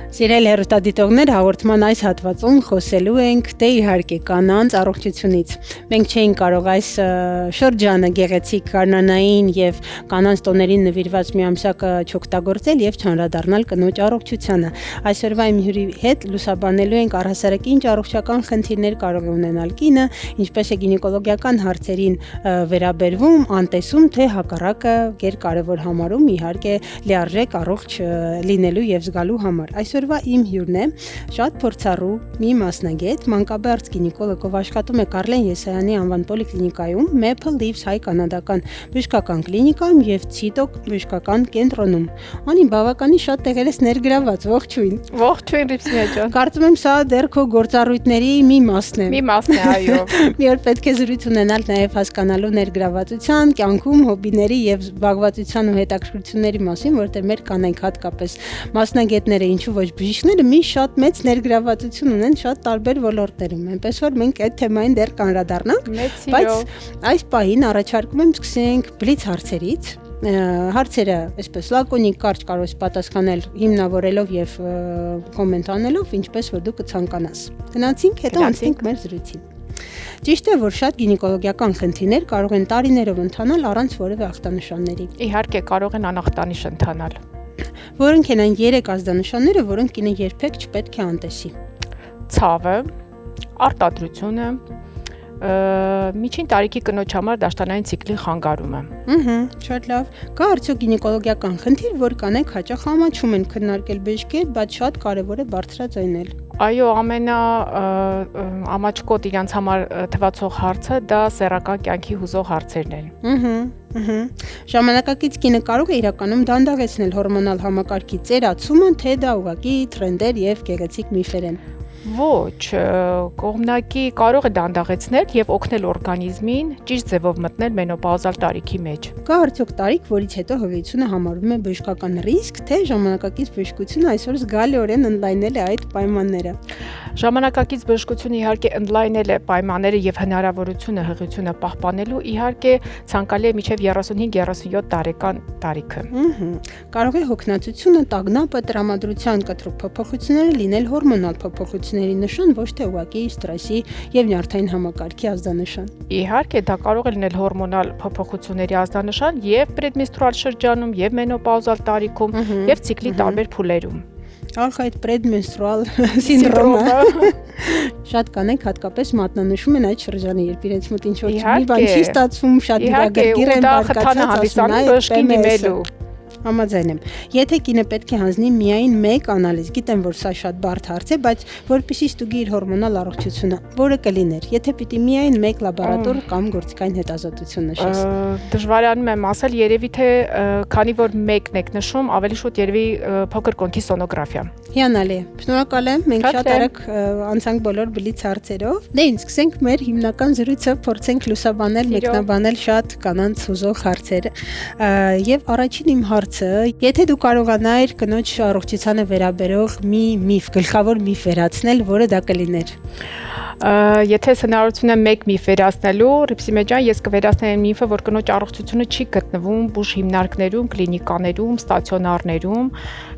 Սիրելի հեռուստադիտողներ, հաղորդման այս հատվածում խոսելու ենք դե իհարկե կանանց առողջությունից։ Մենք չէինք կարող այս շրջանը գեղեցիկ գարնանային եւ կանանց տոներին նվիրված մի ամսակը չօգտագործել եւ չանդրադառնալ կնոջ առողջությանը։ Այսօրվա իմ հյուրի հետ լուսաբանելու ենք առհասարակ ինչ առողջական խնդիրներ կարող է ունենալ կինը, ինչպես է գինեկոլոգիական հարցերին վերաբերվում, անտեսում, թե հակառակը գերկարևոր համարում իհարկե լիարժեք առողջ լինելու եւ զգալու համար։ Այսօրվա իմ հյուրն է շատ փորձառու մի մասնագետ, մանկաբարձ գինեկոլոգ, ով աշխատում է Կարլեն Եսայանի անվան պոլիկլինիկայում, Maple Leaves հայ կանադական բժշկական կլինիկայում եւ Ցիտոկ բժշկական կենտրոնում։ Անին բավականին շատ տեղեր ես ներգրաված, ողջույն։ Ողջույն Ռիփսիմիա ջան։ Կարծում եմ սա դեռ քո գործառույթների մի մասն է։ Մի մասն է, այո։ Մի օր պետք է զրույց ունենալ նաեւ հասկանալու ներգրավվածության, կյանքում հոբիների եւ զբաղվածության ու հետաքրքրությունների մասին, որտեղ մեր կանայք հատկապես մասնագետները, ինչու ոչ բժիշկները մի շատ մեծ ներգրավվածություն ունեն շատ տարբեր ոլորտներում, այնպես որ մենք այդ թեմային դեռ կանրադառնանք, բայց այս պահին առաջարկում եմ սկսենք բլից հարցերից։ Հարցերը այսպես լակոնիկ կարճ կարող ես պատասխանել հիմնավորելով եւ կոմենտ անելով, ինչպես որ դու կցանկանաս։ Գնացինք, հետո անցնենք մեր զրույցին։ Ճիշտ է, որ շատ գինեկոլոգիական խնդիրներ կարող են տարիներով ընթանալ առանց որևէ ախտանշանների։ Իհարկե կարող են անախտանիշ ընթանալ։ Որոնք են այն 3 ազդանշանները, որոնք կինը երբեք չպետք է անտեսի։ Ցավը, արտադրությունը, միջին տարիքի կնոջ համար դաշտանային ցիկլի խանգարումը։ Շատ լավ։ Կա արդյոք գինեկոլոգիական խնդիր, որ կանայք հաճախ ամաչում են քննարկել բժշկի հետ, բայց շատ կարևոր է բարձրաձայնել։ Այո, ամաչկոտ իրանց համար թվացող հարցը դա սեռական կյանքի հուզող հարցերն են։ Ժամանակակից կինը կարող է իրականում դանդաղեցնել հորմոնալ համակարգի ծերացումը, թե դա ուղղակի տրենդեր եւ գեղեցիկ միֆեր են։ Ոչ, կողմնակի կարող է դանդաղեցնել եւ օգնել օրգանիզմին ճիշտ ձևով մտնել մենոպաուզալ տարիքի մեջ։ Կա արդյոք տարիք, որից հետո հղիությունը համարվում է բժշկական ռիսկ, թե ժամանակակից բժշկությունը այսօր զգալիորեն ընդլայնել է այդ պայմանները։ Ժամանակակից բժշկությունը իհարկե ընդլայնել է պայմանները եւ հնարավորությունը հղիությունը պահպանելու, իհարկե ցանկալի է մինչեւ 35-37 տարեկան տարիքը։ Կարող է հոգնածությունը, տագնապը, տրամադրության կտրուկ փոփոխությունները լինել հորմոնալ փոփոխությունների նշան, ոչ թե ուղղակի ստրեսի եւ նյարդային համակարգի ազդանշան։ Իհարկե դա կարող է լինել հորմոնալ փոփոխությունների ազդանշան եւ պրեդմենստրուալ շրջանում, եւ մենոպաուզալ տարիքում, եւ ցիկլի տարբեր փուլերում։ Այդ պրեդմենստրուալ սինդրոմը շատ կանայք հատկապես մատնանշում են այդ շրջանը, երբ իրենց մոտ ինչ-որ մի բան չի ստացվում, շատ դիվագրգիր են բարկացած, Համաձայն եմ։ Եթե կինը պետք է հանձնի միայն մեկ անալիզ, գիտեմ, որ սա շատ բարդ հարց է, բայց որպեսզի ստուգի իր հորմոնալ առողջությունը, որը կլիներ, եթե պիտի միայն մեկ լաբորատոր կամ գործիքային հետազոտություն նշես։ Դժվարանում եմ ասել, երևի թե քանի որ մեկն եք նշում, ավելի շուտ երևի փոքր կոնքի սոնոգրաֆիա։ Հիանալի է։ Շնորհակալ եմ։ Մենք շատ արագ անցանք բոլոր բլից հարցերով։ Դե սկսենք մեր հիմնական զրույցը, փորձենք լուսաբանել, մեկնաբանել շատ կանանց հուզող հարցեր։ Եվ առաջին իմ հարցը, եթե դու կարողանայիր կնոջ առողջությանը վերաբերող մի միֆ, գլխավոր միֆ վերացնել, որը դա կլիներ։ Եթե հնարավորություն է մեկ միֆ վերացնելու, Ռիփսիմե ջան, ես կվերացնեմ միֆը, որ կնոջ առողջությունը չի գտնվում բուժ հիմնարկներում, կլինիկաներում, ստացիոնարներում։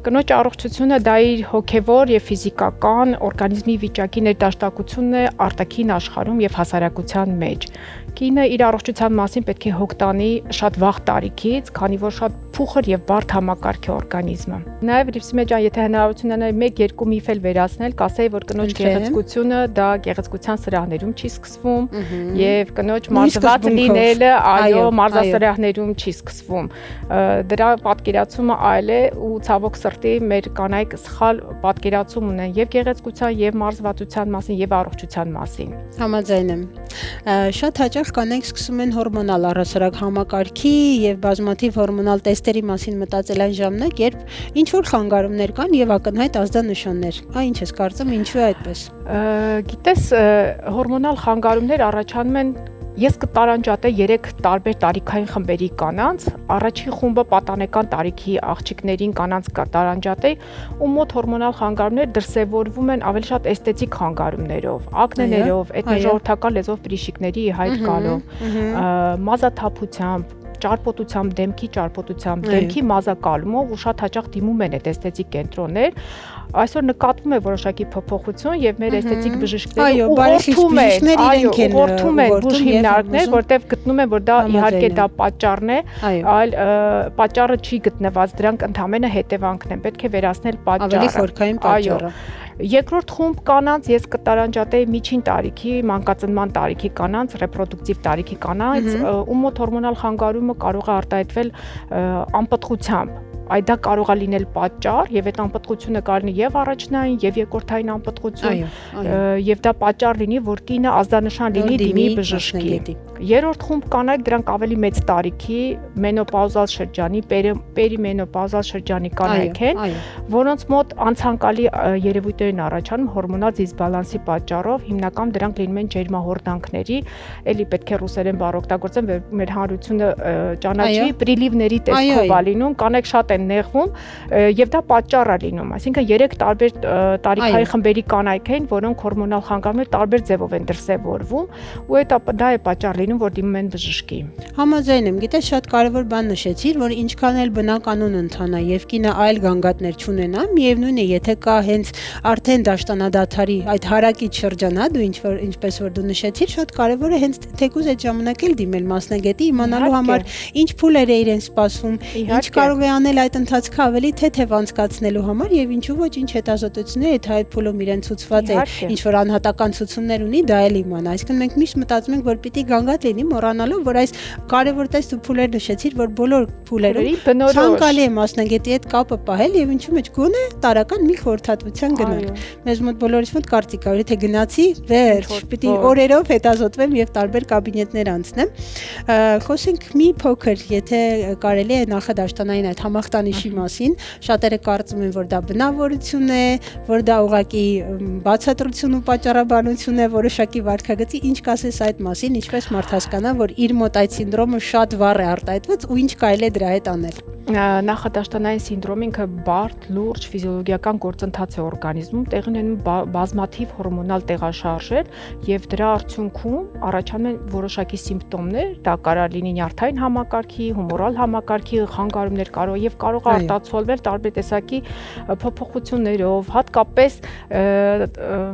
Կնոջ առողջությունը դա իր հոգևոր եւ ֆիզիկական օրգանիզմի վիճակի ներդաշնակությունն է արտաքին աշխարհում եւ հասարակության մեջ։ Կինը իր առողջության մասին պետք է հոգ տանի շատ վաղ տարիքից, քանի որ շատ փուխր եւ բարդ համակարգ է օրգանիզմը։ Նաեւ Ռիփսիմե ջան, եթե հնարավորություն ունենա 1-2 միֆ էլ վերացնել, կասեի, որ կնոջ գեղեցկությունը դա գեղեցկության սրահներում չի սկսվում եւ կնոջ մարզված լինելը, այո, մարզասրահներում չի սկսվում։ Դրա պատկերացումը այլ է ու ցավոք սրտի մեր կանայք սխալ պատկերացում ունեն եւ գեղեցկության, եւ մարզվածության մասին, եւ առողջության մասին։ Համաձայն եմ։ Շատ հաճախ կանայք սկսում են հորմոնալ առհասարակ համակարգի եւ բազմաթիվ հորմոնալ տեստերի մասին մտածել այն ժամանակ, երբ ինչ որ խանգարումներ կան եւ ակնհայտ ազդանշաններ։ Ինչ ես կարծում, ինչու է այդպես։ Գիտես, հորմոնալ խանգարումներ առաջանում են Ես կտարանջատեի 3 տարբեր տարիքային խմբերի կանանց, առաջին խումբը պատանեկան տարիքի աղջիկներին կանանց կտարանջատեի, ու մոտ հորմոնալ խանգարումներ դրսևորվում են ավելի շատ էսթետիկ խանգարումներով, ակնեներով, էթնոժողովրդական լեզվով պրիշիկների հայտ գալով, մազաթափությամբ, ճարպոտությամբ, դեմքի ճարպոտությամբ, դեմքի մազակալումով ու շատ հաճախ դիմում են այդ էսթետիկ կենտրոններ, այսօր նկատվում է որոշակի փոփոխություն եւ մեր էսթետիկ բժիշկները ուղղորդում են բուժ հիմնարկներ, որտեղ գտնում են, որ դա իհարկե դա պատճառն է, այլ պատճառը չի գտնված, դրանք ընդհանրապես հետևանքն են, պետք է վերացնել պատճառը։ Ավելի խորքային պատճառը։ Երկրորդ խումբ կանանց ես կտարանջատեի միջին տարիքի, մանկածնման տարիքի կանանց, ռեպրոդուկտիվ տարիքի կանանց, ում մոտ հորմոնալ խանգարումը կարող է արտահայտվել անպտղությամբ։ Այդ դա կարող է լինել պատճառ եւ այդ անպտղությունը կարող լինի եւ առաջնային եւ երկրորդային անպտղություն եւ դա պատճառ լինի, որ կինը ազդանշան լինի դիմի բժշկի։ Երրորդ խումբ կանայք դրանք ավելի մեծ տարիքի, մենոպաուզալ շրջանի, պերիմենոպաուզալ շրջանի կանայք են, որոնց մոտ անցանկալի երևույթներ են առաջանում հորմոնալ դիսբալանսի պատճառով, հիմնականում դրանք լինում են ջերմահորդանքների, էլի պետք է ռուսերեն բառ օգտագործեմ, մեր հանրությունը ճանաչի, պրիլիվների տեսքով է լինում, կանայք շատ են նեղվում եւ դա պատճառ է լինում, այսինքն 3 տարբեր տարիքային խմբերի կանայք են, որոնք հորմոնալ խանգարումներ տարբեր ձևով են դրսևորվում, ու դա է պատճառ լինում, որ դիմում են բժշկի։ Համաձայն եմ, գիտես շատ կարևոր բան նշեցիր, որ ինչքան էլ բնականon ընթանա եւ կինը այլ գանգատներ չունենա, միևնույն է, եթե կա հենց արդեն դաշտանադադարի այդ հարակից շրջան, դու ինչպես որ դու նշեցիր, շատ կարևոր է հենց թեկուզ այդ ժամանակ էլ դիմել մասնագետի, իմանալու համար ինչ փուլեր է իրեն սպասվում, ինչ կարող է անել այդ ընթացքը ավելի թեթև անցկացնելու համար եւ ինչու ոչ ինչ հետազոտություններ այդ այդ փուլում իրեն ցուցված է, ինչ որ անհատական ցուցումներ ունի, դա էլ իմանա։ Այսինքն մենք միշտ մտածում ենք, որ պիտի գանգատ լինի, մոռանալով, որ այս կարևոր տեսք ու փուլեր նշեցիր, որ բոլոր փուլերում ցանկալի է մասնագետի հետ կապը պահել եւ ինչու մեջ գոնե տարական մի խորհրդատվության գնալ։ Մեզ մոտ բոլորիս մոտ կարծիք կա, եթե գնացի, վերջ, պիտի օրերով հետազոտվեմ եւ տարբեր կաբինետներ անցնեմ։ Խոսենք մի փոքր, եթե կարելի է նախադաշտանային այդ համախտանիշի մասին, շատերը կարծում են, որ դա բնավորություն է, որ դա ուղղակի բացատրություն ու պատճառաբանություն է, որոշակի վարքագծի, ինչ կասես այդ մասին, ինչպես մարդ հասկանա, որ իր մոտ այդ սինդրոմը շատ վառ է արտահայտված ու ինչ կարելի է դրա հետ անել։ Նախադաշտանային սինդրոմը ինքը բարդ, լուրջ ֆիզիոլոգիական գործընթաց է օրգանիզմում, տեղի ունենում բազմաթիվ հորմոնալ տեղաշարժեր եւ դրա արդյունքում առաջանում են որոշակի սիմպտոմներ, դա կարող է լինի նյարդային համակարգի, հումորալ համակարգի խանգարումներ կարող է արտացոլվել տարբեր տեսակի փոփոխություններով, հատկապես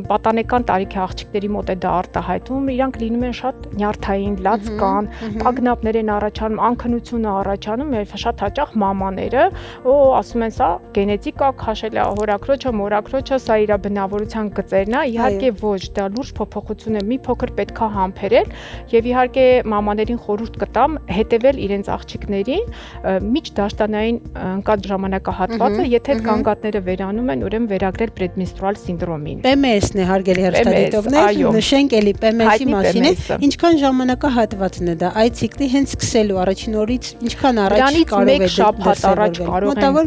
պատանեկան տարիքի աղջիկների մոտ է դա արտահայտվում, իրանք լինում են շատ նյարդային, լացկան, տագնապներ են առաջանում, անքնություն է առաջանում, շատ հաճախ մամաները ասում են սա գենետիկ է, քաշել է հորաքրոջը, մորաքրոջը, սա իր բնավորության գծերն է, իհարկե ոչ, դա լուրջ փոփոխություն է, մի փոքր պետքա համբերել եւ իհարկե մամաներին խորհուրդ կտամ հետեւել իրենց աղջիկներին միջդաշտանային ընկած ժամանակահատվածը, եթե այդ գանգատները վերանում են, ուրեմն վերագրել պրեդմենստրուալ սինդրոմին։ PMS-ն է հարգելի հեռուստադիտողներ, նշենք էլի PMS-ի մասին է, ինչքան ժամանակահատվածն է դա, այդ ցիկլի հենց սկսելու առաջին օրից ինչքան առաջ կարող է շաբաթ առաջ կարող են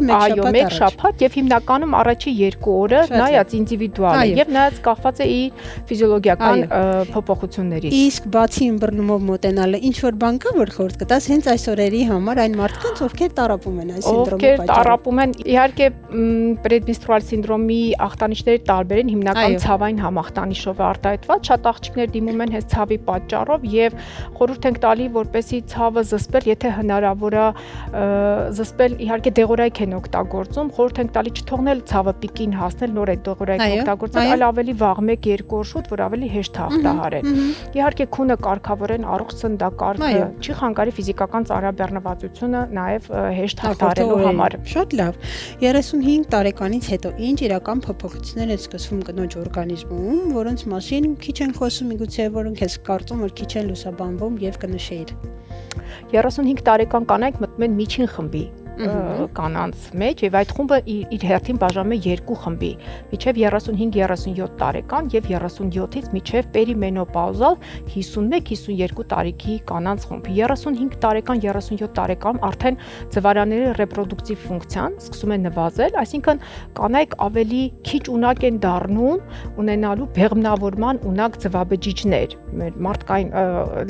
մեկ շաբաթ եւ հիմնականում առաջի 2 օրը նայած ինդիվիդուալ է եւ նայած կախված է իր ֆիզիոլոգիական փոփոխություններից։ Իսկ բացի ըմբռնումով մոտենալը ինչ որ բան կա որ խորտ կտաս հենց այս օրերի համար այն մարդկանց ովքեր տառապում են այս սինդրոմի պատճառով։ Ովքեր տառապում են, իհարկե պրեդմենստրուալ սինդրոմի ախտանիշները տարբեր են, հիմնական ցավային համախտանիշով է արտահայտված, շատ աղջիկներ դիմում են հենց ցավի պատճառով եւ խորհուրդ ենք տալի որպեսզի ցավը զսպել, եթե հնարավոր է զսպել, իհարկե դեղորայք են օգտագործում, խորհուրդ ենք տալի չթողնել ցավը պիկին հասնել, նոր այդ դեղորայք օգտագործել, այլ ավելի վաղ 1-2 օր շուտ, որ ավելի հեշտ հաղթահարեն։ Իհարկե քունը կարգավորեն, առողջ սննդակարգը, չի խանգարի ֆիզիկական ծառաբեռնվածությունը, նաև հեշտ հաղթահարելու համար։ Շատ լավ։ 35 տարեկանից հետո ինչ իրական փոփոխություններ են սկսվում կնոջ օրգանիզմում, որոնց մասին քիչ են խոսում, միգուցե որոնք ես կարծում որ քիչ են լուսաբանվում եւ կնշեիր։ 35 տարեկան կանայք մտնում են միջին խմբի կանանց մեջ եւ այդ խումբը իր հերթին բաժանում է 2 խմբի՝ միջև 35-37 տարեկան եւ 37-ից միջև պերիմենոպաուզալ 51-52 տարիքի կանանց խումբ։ 35 տարեկան, 37 տարեկան արդեն ձվարանների ռեպրոդուկտիվ ֆունկցիան սկսում է նվազել, այսինքն կանայք ավելի քիչ ունակ են դառնում ունենալու բեղմնավորման ունակ ձվաբջիջներ։ Մեր մարդկային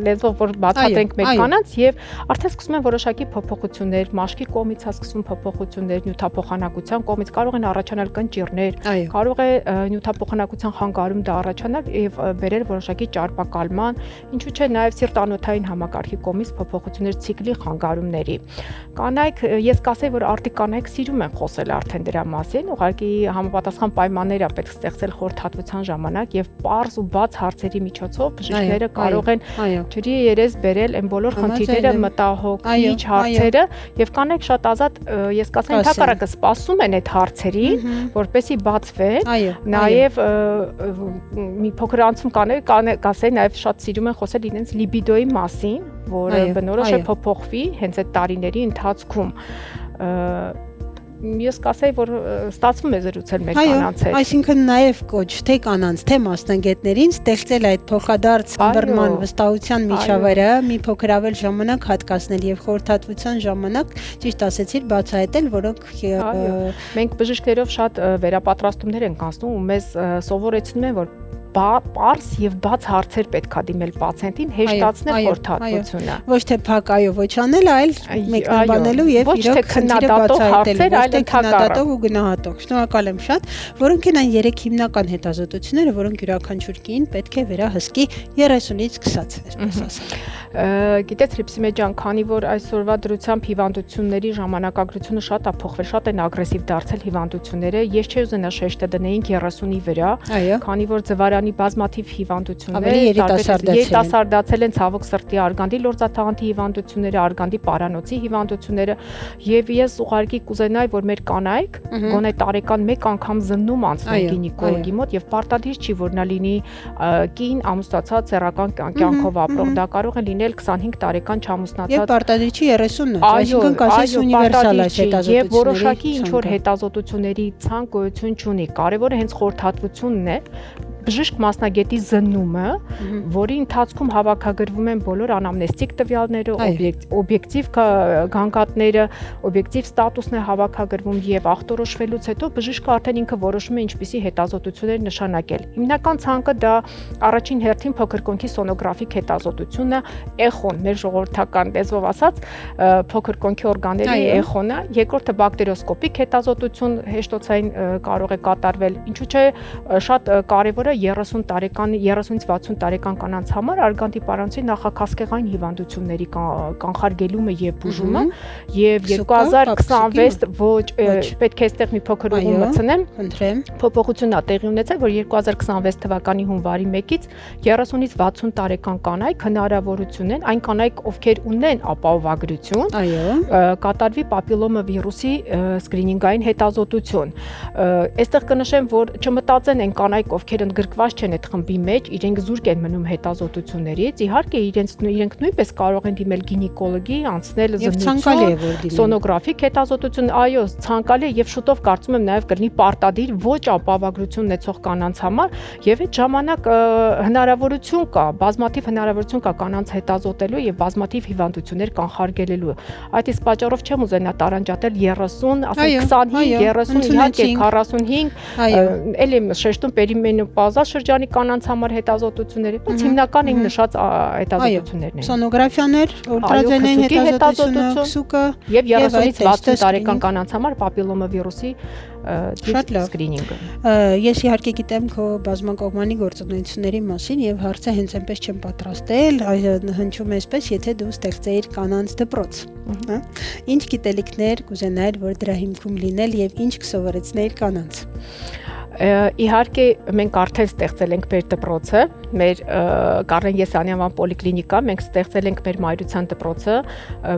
լեզվով որ բացատրենք մեր կանանց եւ արդեն սկսում են որոշակի փոփոխություններ մաշկի կողմից է սկսվում փոփոխություններ նյութափոխանակության կողմից, կարող են առաջանալ կնճիռներ, Այո։ կարող է նյութափոխանակության խանգարում դա առաջանալ եւ բերել որոշակի ճարպակալման, ինչու՞ չէ նաեւ սիրտանոթային համակարգի կողմից փոփոխություններ ցիկլի խանգարումների։ Կանայք, ես կասեի, որ արդի կանայք սիրում են խոսել արդեն դրա մասին, ուղղակի համապատասխան պայմաններ է պետք ստեղծել խորհրդատվության ժամանակ եւ պարզ ու բաց հարցերի միջոցով բժիշկները կարող են ջրի երես բերել այն բոլոր խնդիրները, մտահոգիչ հարցերը եւ կանայք շատ ազատ, ես կասեմ, ընդհակառակը սպասում են այդ հարցերին, որպեսզի բացվեն։ Նաեւ մի փոքր անցում կասեի նաեւ շատ սիրում են խոսել իրենց լիբիդոյի մասին, որը բնորոշ է փոփոխվի հենց այդ տարիների ընթացքում։ Ես կասեի, որ ստացվում է զրուցել մեր կանանց հետ։ Այսինքն նաև կոչ թե կանանց, թե մասնագետներին ստեղծել այդ փոխադարձ ըմբռնման վստահության միջավայրը մի փոքր ավել ժամանակ հատկացնել եւ խորհրդատվության ժամանակ ճիշտ ասեցիր բացահայտել, որոնք մենք բժիշկներով շատ վերապատրաստումներ ենք անցնում ու մեզ սովորեցնում են, որ պարզ եւ բաց հարցեր պետքա դիմել պացիենտին, հեշտացնել խորհրդատվությունը։ Ոչ թե փակ այո ոչ անել, այլ մեկնաբանելու եւ իրոք խնդիրը բացահայտելու, ոչ թե քննադատող ու գնահատող։ Շնորհակալ եմ շատ, որոնք են այն 3 հիմնական հետազոտությունները, որոնք յուրաքանչյուր կին պետք է վերահսկի 30-ից 20, այսպես ասած։ Գիտես Ռիփսիմե ջան, քանի որ այսօրվա դրությամբ հիվանդությունների ժամանակագրությունը շատ է փոխվել, շատ են ագրեսիվ դարձել հիվանդությունները, ես չէի ուզենա շեշտը դնեինք 30-ի վրա, քանի որ ձվարանի բազմաթիվ հիվանդություններ երիտասարդացել են ցավոք սրտի արգանդի լորձաթաղանթի հիվանդությունները, արգանդի պարանոցի հիվանդությունները, եւ ես ուղղակի կուզենայի, որ մեր կանայք գոնե տարեկան 1 անգամ զննում անցնեն գինեկոլոգի մոտ եւ պարտադիր չի, որ նա լինի կին ամուսնացած սեռական կյանքով ապրող, դա կարող է լինել 25 տարեկան չամուսնացած։ Եվ պարտադիր չի 30-ը, այսինքն կասես ունիվերսալ է հետազոտությունների։ Եվ որոշակի ինչ որ հետազոտությունների ցանկ գոյություն չունի։ Կարևորը հենց խորհրդատվությունն է, բժիշկ մասնագետի զննումը, որի ընթացքում հավաքագրվում են բոլոր անամնեստիկ տվյալները, օբյեկտիվ գանգատները, օբյեկտիվ ստատուսն է հավաքագրվում եւ ախտորոշվելուց հետո բժիշկը արդեն ինքը որոշում է ինչպիսի հետազոտություններ նշանակել։ Հիմնական ցանկը դա առաջին հերթին փոքր կոնքի սոնոգրաֆիկ հետազոտությունը, էխոն, մեր ժողովրդական լեզվով ասած, փոքր կոնքի օրգանների էխոնը, երկրորդը բակտերիոսկոպիկ հետազոտություն հեշտոցային կարող է կատարվել, ինչու՞ չէ շատ կարևոր 30 տարեկան 30-ից 60 տարեկան կանանց համար արգանդի պարանոցի նախաքասկեղային հիվանդությունների կանխարգելումը եւ բուժումը եւ 2026 ոչ պետք է այստեղ մի փոքր ուղում մտցնեմ, խնդրեմ, փոփոխությունն է տեղի ունեցել, որ 2026 թվականի հունվարի 1-ից 30-ից 60 տարեկան կանայք հնարավորություն են, այն կանայք, ովքեր ունեն ապահովագրություն, կատարվի պապիլոմա վիրուսի սկրինինգային հետազոտություն։ Այստեղ կնշեմ, որ չմտածեն այն կանայք, ովքեր գրկված չեն այդ խմբի մեջ, իրենք զուրկ են մնում հետազոտություններից, իհարկե իրենք նույնպես կարող են դիմել գինեկոլոգի, անցնել զննություն, սոնոգրաֆիկ հետազոտություն, այո, ցանկալի է եւ շուտով կարծում եմ նաեւ կլինի պարտադիր ոչ ապահովագրություն ունեցող կանանց համար եւ այդ ժամանակ հնարավորություն կա, բազմաթիվ հնարավորություն կա կանանց հետազոտելու եւ բազմաթիվ հիվանդություններ կանխարգելելու։ Այդ իսկ պատճառով չեմ ուզենա տարանջատել 30, ասենք 25, 30, իհարկե 45, էլի շեշտում պերիմենոպաուզալ շրջանի կանանց համար հետազոտությունները, բայց հիմնական իմ նշած հետազոտություններն են։ Սոնոգրաֆիաներ, ուլտրաձայնային հետազոտությունը, քսուկը եւ 30-ից 60 տարեկան կանանց համար պապիլոմա վիրուսի սկրինինգը։ Ես իհարկե գիտեմ քո բազմակողմանի գործունեությունների մասին եւ հարցը հենց այնպես չեմ պատրաստել, հնչում է այսպես, եթե դու ստեղծեիր կանանց դպրոց, հա։ Ինչ գիտելիքներ կուզենայիր, որ դրա հիմքում լինել եւ ինչ կսովորեցնեիր կանանց։ Իհարկե մենք արդեն ստեղծել ենք մեր դպրոցը, մեր Կարեն Եսանյան պոլիկլինիկա, մենք ստեղծել ենք մեր մայրության դպրոցը,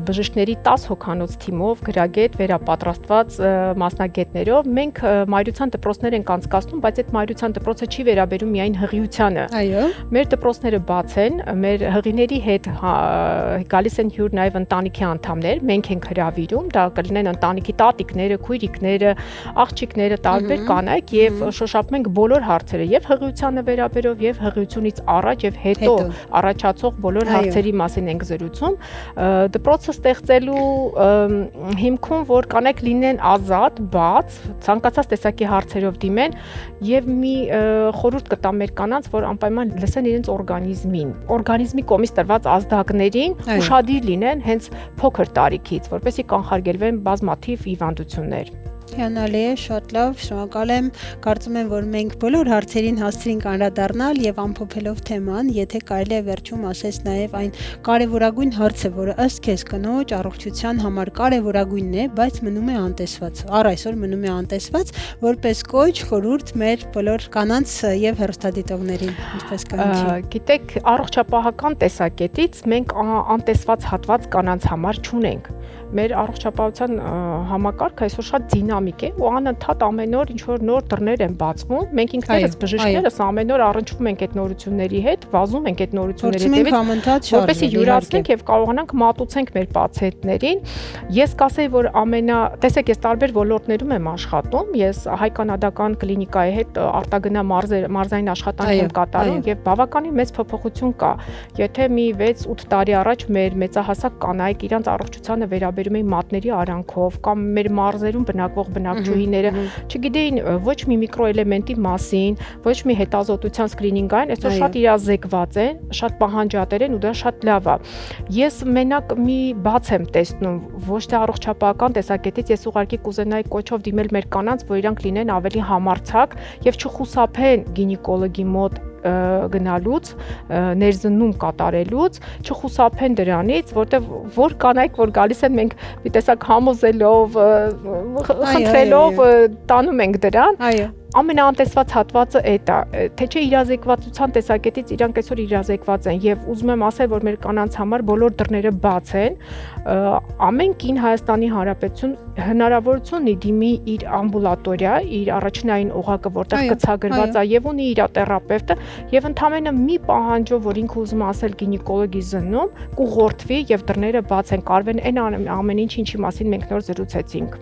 բժիշկների 10 հոգանոց թիմով, գրագետ, վերապատրաստված մասնագետներով, մենք մայրության դպրոցներ ենք անցկացնում, բայց այդ մայրության դպրոցը չի վերաբերում միայն հղիությանը։ Այո։ Մեր դպրոցները բաց են, մեր հղիների հետ գալիս են հյուր նաև ընտանիքի անդամներ, մենք ենք հրավիրում, դա կլինեն ընտանիքի տատիկները, քույրիկները, աղջիկները, տարբեր կանայք եւ շոշափում ենք բոլոր հարցերը եւ հղիությանը վերաբերող եւ հղիություն ճարողությունից առաջ եւ հետո առաջացող բոլոր հարցերի մասին ենք զրուցում։ Դպրոցը ստեղծելու հիմքում որ կանայք լինեն ազատ, բաց, ցանկացած տեսակի հարցերով դիմեն եւ մի խորհուրդ կտամ մեր կանանց, որ անպայման լսեն իրենց օրգանիզմի կողմից տրված ազդակներին, ուշադիր լինեն հենց փոքր տարիքից, որպեսզի կանխարգելվեն բազմաթիվ հիվանդություններ։ Հիանալի է, շատ լավ, շնորհակալ եմ։ Կարծում եմ, որ մենք բոլոր հարցերին հասցրինք անդրադառնալ եւ ամփոփելով թեման, եթե կարելի է վերջում ասես նաեւ այն կարեւորագույն հարցը, որը ըստ քեզ կնոջ առողջության համար կարեւորագույնն է, բայց մնում է անտեսված։ Առ այսօր մնում է անտեսված, որպես կոչ խորհուրդ մեր բոլոր կանանց եւ հեռուստադիտողներին, ինչպես կանչի։ Գիտեք, առողջապահական տեսակետից մենք անտեսված հատված կանանց համար չունենք։ Մեր առողջապահության համակարգը այսօր շատ դինամիկ է ու անընդհատ ամեն օր ինչ որ նոր դռներ են բացվում։ Մենք ինքներս բժիշկներս ամեն օր առնչվում ենք այդ նորությունների հետ, վազում ենք այդ նորությունների հետևից, որպեսզի յուրացնենք եւ կարողանանք մատուցենք մեր պացիենտներին։ Ես կասեի, որ տեսեք, ես տարբեր ոլորտներում եմ աշխատում, ես հայ-կանադական կլինիկայի հետ արտագնա մարզային աշխատանք եմ կատարում եւ բավականին մեծ փոփոխություն կա։ Եթե մի 6-8 տարի առաջ մեր մեծահասակ կանայք իրանց առողջությանը վերաբերում էին մատների արանքով կամ մեր մարզերում բնակվող բնակչուհիները չգիտեին ոչ մի միկրոէլեմենտի մասին, ոչ մի հետազոտության սկրինինգային, այսօր շատ իրազեկված են, շատ պահանջատեր են ու դա շատ լավ է։ Ես մենակ մի բաց եմ տեսնում, ոչ թե առողջապահական տեսակետից, ես ուղղակի կուզենայի կոչով դիմել մեր կանանց, որ իրանք լինեն ավելի համարձակ եւ չխուսափեն գինեկոլոգի մոտ գնալուց, ներզննում կատարելուց, չխուսափեն դրանից, որտեղ որ կանայք որ գալիս են մենք մի տեսակ համոզելով, խնդրելով տանում ենք դրան։ Ամենաանտեսված հատվածը այդ է, թե չէ իրազեկվածության տեսակետից իրանք այսօր իրազեկված են եւ ուզում եմ ասել, որ մեր կանանց համար բոլոր դռները բաց են, ամեն կին Հայաստանի Հանրապետություն հնարավորություն ունի դիմի իր ամբուլատորիա, իր առաջնային օղակը, որտեղ կցագրված է եւ ունի իր թերապևտը եւ ընդամենը մի պահանջով, որ ինքը ուզում ասել գինեկոլոգի զննում, կուղղորդվի եւ դռները բաց են, կարվեն այն ամեն ինչի մասին մենք նոր զրուցեցինք։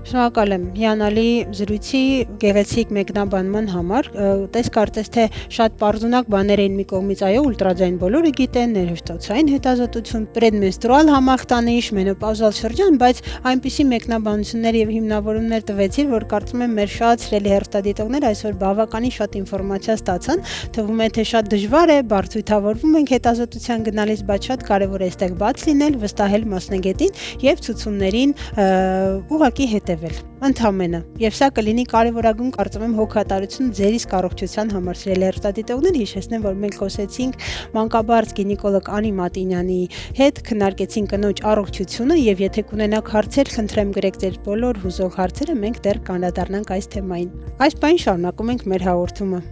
Շնորհակալ եմ հիանալի զրույցի գեղեցիկ մեկնաբանման համար, կարծես թե շատ պարզունակ բաներ են մի կողմից, այո, ուլտրաձայն բոլորը գիտեն, ներհեշտոցային հետազոտություն, պրեդմենստրուալ համախտանիշ, մենոպաուզալ շրջան, բայց այնպիսի մեկնաբանություններ եւ հիմնավորումներ տվեցիր, որ կարծում եմ մեր շատ սիրելի հեռուստադիտողներ այսօր բավականին շատ ինֆորմացիա ստացան, թվում է թե շատ դժվար է, բարձույթավորվում ենք հետազոտության գնալիս, բայց շատ կարեւոր է այստեղ բաց լինել, վստահել մասնագետին եւ ցուցումներին ուղղակի հետևել ընդամենը եւ սա կլինի կարեւորագույն կարծում եմ հոգատարություն ձեր իսկ առողջության համար սիրելի հեռուստադիտողներ հիշեցնեմ որ մենք խոսեցինք մանկաբարձ գինեկոլոգ Անի Մատինյանի հետ քննարկեցինք կնոջ առողջությունը եւ եթե կունենաք հարցեր խնդրեմ գրեք ձեր բոլոր հուզող հարցերը մենք դեռ կանդրադառնանք այս թեմային այս բան շարունակում ենք մեր հաղորդումը